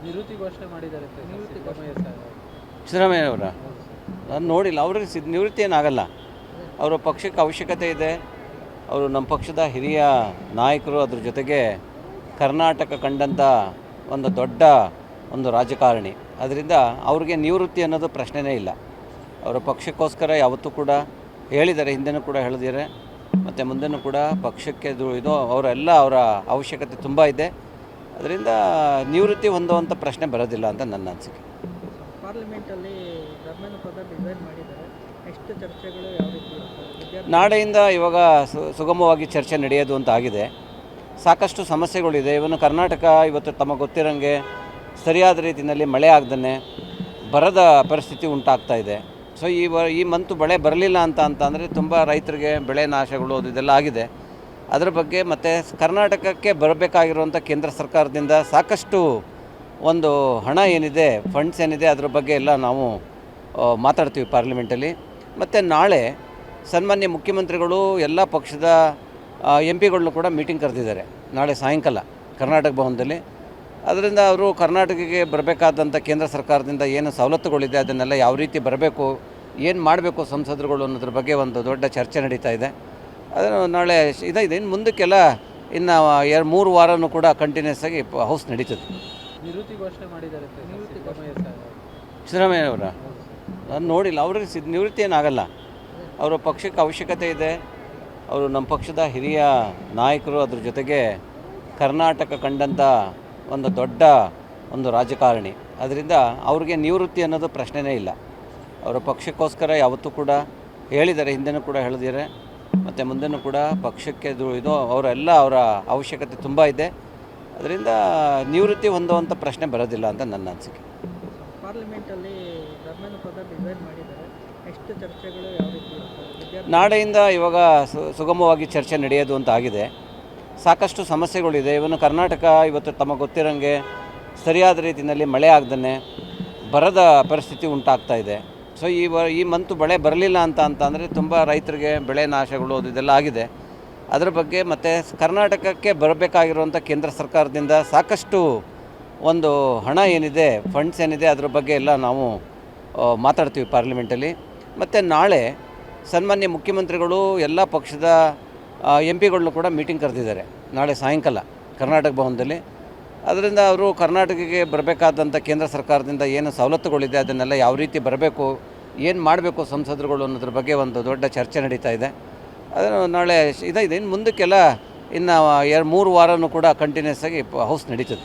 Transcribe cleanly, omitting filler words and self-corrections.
ನಿವೃತ್ತಿ ಘೋಷಣೆ ಮಾಡಿದ್ದಾರೆ ಸಿದ್ದರಾಮಯ್ಯ ಸರ್. ಸಿದ್ದರಾಮಯ್ಯನವರ ನಾನು ನೋಡಿಲ್ಲ. ಅವ್ರಿಗೆ ನಿವೃತ್ತಿ ಏನಾಗಲ್ಲ. ಅವರ ಪಕ್ಷಕ್ಕೆ ಅವಶ್ಯಕತೆ ಇದೆ. ಅವರು ನಮ್ಮ ಪಕ್ಷದ ಹಿರಿಯ ನಾಯಕರು, ಅದ್ರ ಜೊತೆಗೆ ಕರ್ನಾಟಕ ಕಂಡಂಥ ಒಂದು ದೊಡ್ಡ ರಾಜಕಾರಣಿ. ಅದರಿಂದ ಅವ್ರಿಗೆ ನಿವೃತ್ತಿ ಅನ್ನೋದು ಪ್ರಶ್ನೆನೇ ಇಲ್ಲ. ಅವರ ಪಕ್ಷಕ್ಕೋಸ್ಕರ ಯಾವತ್ತೂ ಕೂಡ ಹೇಳಿದ್ದಾರೆ, ಹಿಂದೆನೂ ಕೂಡ ಹೇಳಿದ್ದಾರೆ, ಮತ್ತು ಮುಂದೆನೂ ಕೂಡ ಪಕ್ಷಕ್ಕೆ ಅವರ ಅವಶ್ಯಕತೆ ತುಂಬ ಇದೆ. ಅದರಿಂದ ನಿವೃತ್ತಿ ಹೊಂದುವಂಥ ಪ್ರಶ್ನೆ ಬರೋದಿಲ್ಲ ಅಂತ ನನ್ನ ಅನಿಸಿಕೆ. ಪಾರ್ಲಿಮೆಂಟಲ್ಲಿ ಧರ್ಮೇಂದ್ರ ಪ್ರಧಾನ್ ರಿಸೈನ್ ಮಾಡಿದ್ದಾರೆ. ನೆಕ್ಸ್ಟ್ ಚರ್ಚೆಗಳು ಯಾವ ರೀತಿ? ನಾಳೆಯಿಂದ ಇವಾಗ ಸುಗಮವಾಗಿ ಚರ್ಚೆ ನಡೆಯೋದು ಅಂತ ಆಗಿದೆ. ಸಾಕಷ್ಟು ಸಮಸ್ಯೆಗಳಿದೆ. ಇವನು ಕರ್ನಾಟಕ ಇವತ್ತು ತಮಗೆ ಗೊತ್ತಿರೋಂಗೆ ಸರಿಯಾದ ರೀತಿಯಲ್ಲಿ ಮಳೆ ಆಗದೇ ಬರದ ಪರಿಸ್ಥಿತಿ ಉಂಟಾಗ್ತಾ ಇದೆ. ಸೊ ಈ ಮಂತು ಮಳೆ ಬರಲಿಲ್ಲ ಅಂತಂದರೆ ತುಂಬ ರೈತರಿಗೆ ಬೆಳೆ ನಾಶಗಳು ಇದೆಲ್ಲ ಆಗಿದೆ. ಅದರ ಬಗ್ಗೆ ಮತ್ತು ಕರ್ನಾಟಕಕ್ಕೆ ಬರಬೇಕಾಗಿರುವಂಥ ಕೇಂದ್ರ ಸರ್ಕಾರದಿಂದ ಸಾಕಷ್ಟು ಹಣ ಏನಿದೆ, ಫಂಡ್ಸ್ ಏನಿದೆ, ಅದರ ಬಗ್ಗೆ ಎಲ್ಲ ನಾವು ಮಾತಾಡ್ತೀವಿ ಪಾರ್ಲಿಮೆಂಟಲ್ಲಿ. ಮತ್ತು ನಾಳೆ ಸನ್ಮಾನ್ಯ ಮುಖ್ಯಮಂತ್ರಿಗಳು ಎಲ್ಲ ಪಕ್ಷದ MP ಗಳನ್ನೂ ಕೂಡ ಮೀಟಿಂಗ್ ಕರೆದಿದ್ದಾರೆ ನಾಳೆ ಸಾಯಂಕಾಲ ಕರ್ನಾಟಕ ಭವನದಲ್ಲಿ. ಅದರಿಂದ ಅವರು ಕರ್ನಾಟಕಕ್ಕೆ ಬರಬೇಕಾದಂಥ ಕೇಂದ್ರ ಸರ್ಕಾರದಿಂದ ಏನು ಸವಲತ್ತುಗಳಿದೆ ಅದನ್ನೆಲ್ಲ ಯಾವ ರೀತಿ ಬರಬೇಕು, ಏನು ಮಾಡಬೇಕು ಸಂಸದರುಗಳು ಅನ್ನೋದ್ರ ಬಗ್ಗೆ ಒಂದು ದೊಡ್ಡ ಚರ್ಚೆ ನಡೀತಾ ಇದೆ. ಅದನ್ನು ನಾಳೆ ಇದೆ. ಇನ್ನು ಮುಂದಕ್ಕೆಲ್ಲ ಇನ್ನು 2-3 ವಾರನೂ ಕೂಡ ಕಂಟಿನ್ಯೂಸ್ ಆಗಿ ಹೌಸ್ ನಡೀತದೆ. ನಿವೃತ್ತಿ ಘೋಷಣೆ ಮಾಡಿದ್ದಾರೆ ಸಿದ್ದರಾಮಯ್ಯ ಸರ್. ಸಿದ್ದರಾಮಯ್ಯನವರ ನಾನು ನೋಡಿಲ್ಲ. ಅವ್ರಿಗೆ ನಿವೃತ್ತಿ ಏನಾಗಲ್ಲ. ಅವರ ಪಕ್ಷಕ್ಕೆ ಅವಶ್ಯಕತೆ ಇದೆ. ಅವರು ನಮ್ಮ ಪಕ್ಷದ ಹಿರಿಯ ನಾಯಕರು, ಅದ್ರ ಜೊತೆಗೆ ಕರ್ನಾಟಕ ಕಂಡಂಥ ಒಂದು ದೊಡ್ಡ ರಾಜಕಾರಣಿ. ಅದರಿಂದ ಅವ್ರಿಗೆ ನಿವೃತ್ತಿ ಅನ್ನೋದು ಪ್ರಶ್ನೆನೇ ಇಲ್ಲ. ಅವರ ಪಕ್ಷಕ್ಕೋಸ್ಕರ ಯಾವತ್ತೂ ಕೂಡ ಹೇಳಿದ್ದಾರೆ, ಹಿಂದೆನೂ ಕೂಡ ಹೇಳಿದ್ದಾರೆ, ಮತ್ತು ಮುಂದೆನೂ ಕೂಡ ಪಕ್ಷಕ್ಕೆ ಅವರ ಅವಶ್ಯಕತೆ ತುಂಬ ಇದೆ. ಅದರಿಂದ ನಿವೃತ್ತಿ ಹೊಂದುವಂಥ ಪ್ರಶ್ನೆ ಬರೋದಿಲ್ಲ ಅಂತ ನನ್ನ ಅನಿಸಿಕೆ. ಪಾರ್ಲಿಮೆಂಟಲ್ಲಿ ಧರ್ಮೇಂದ್ರ ಪ್ರಧಾನ್ ರಿಸೈನ್ ಮಾಡಿದ್ದಾರೆ. ನೆಕ್ಸ್ಟ್ ಚರ್ಚೆಗಳು ಯಾವ ರೀತಿ? ನಾಳೆಯಿಂದ ಇವಾಗ ಸುಗಮವಾಗಿ ಚರ್ಚೆ ನಡೆಯೋದು ಅಂತ ಆಗಿದೆ. ಸಾಕಷ್ಟು ಸಮಸ್ಯೆಗಳಿದೆ. ಇವನು ಕರ್ನಾಟಕ ಇವತ್ತು ತಮಗೆ ಗೊತ್ತಿರೋಂಗೆ ಸರಿಯಾದ ರೀತಿಯಲ್ಲಿ ಮಳೆ ಆಗದೇ ಬರದ ಪರಿಸ್ಥಿತಿ ಉಂಟಾಗ್ತಾ ಇದೆ. ಸೊ ಈ ಮಂತು ಮಳೆ ಬರಲಿಲ್ಲ ಅಂತಂದರೆ ತುಂಬ ರೈತರಿಗೆ ಬೆಳೆ ನಾಶಗಳು ಇದೆಲ್ಲ ಆಗಿದೆ. ಅದರ ಬಗ್ಗೆ ಮತ್ತು ಕರ್ನಾಟಕಕ್ಕೆ ಬರಬೇಕಾಗಿರುವಂಥ ಕೇಂದ್ರ ಸರ್ಕಾರದಿಂದ ಸಾಕಷ್ಟು ಹಣ ಏನಿದೆ, ಫಂಡ್ಸ್ ಏನಿದೆ, ಅದರ ಬಗ್ಗೆ ಎಲ್ಲ ನಾವು ಮಾತಾಡ್ತೀವಿ ಪಾರ್ಲಿಮೆಂಟಲ್ಲಿ. ಮತ್ತು ನಾಳೆ ಸನ್ಮಾನ್ಯ ಮುಖ್ಯಮಂತ್ರಿಗಳು ಎಲ್ಲ ಪಕ್ಷದ MP ಗಳನ್ನೂ ಕೂಡ ಮೀಟಿಂಗ್ ಕರೆದಿದ್ದಾರೆ ನಾಳೆ ಸಾಯಂಕಾಲ ಕರ್ನಾಟಕ ಭವನದಲ್ಲಿ. ಅದರಿಂದ ಅವರು ಕರ್ನಾಟಕಕ್ಕೆ ಬರಬೇಕಾದಂಥ ಕೇಂದ್ರ ಸರ್ಕಾರದಿಂದ ಏನು ಸವಲತ್ತುಗಳಿದೆ ಅದನ್ನೆಲ್ಲ ಯಾವ ರೀತಿ ಬರಬೇಕು, ಏನು ಮಾಡಬೇಕು ಸಂಸದರುಗಳು ಅನ್ನೋದ್ರ ಬಗ್ಗೆ ಒಂದು ದೊಡ್ಡ ಚರ್ಚೆ ನಡೀತಾ ಇದೆ. ಅದನ್ನು ನಾಳೆ ಇದೆ. ಇನ್ನು ಮುಂದಕ್ಕೆಲ್ಲ ಇನ್ನು 2-3 ವಾರನೂ ಕೂಡ ಕಂಟಿನ್ಯೂಸ್ ಆಗಿ ಹೌಸ್ ನಡೀತದೆ.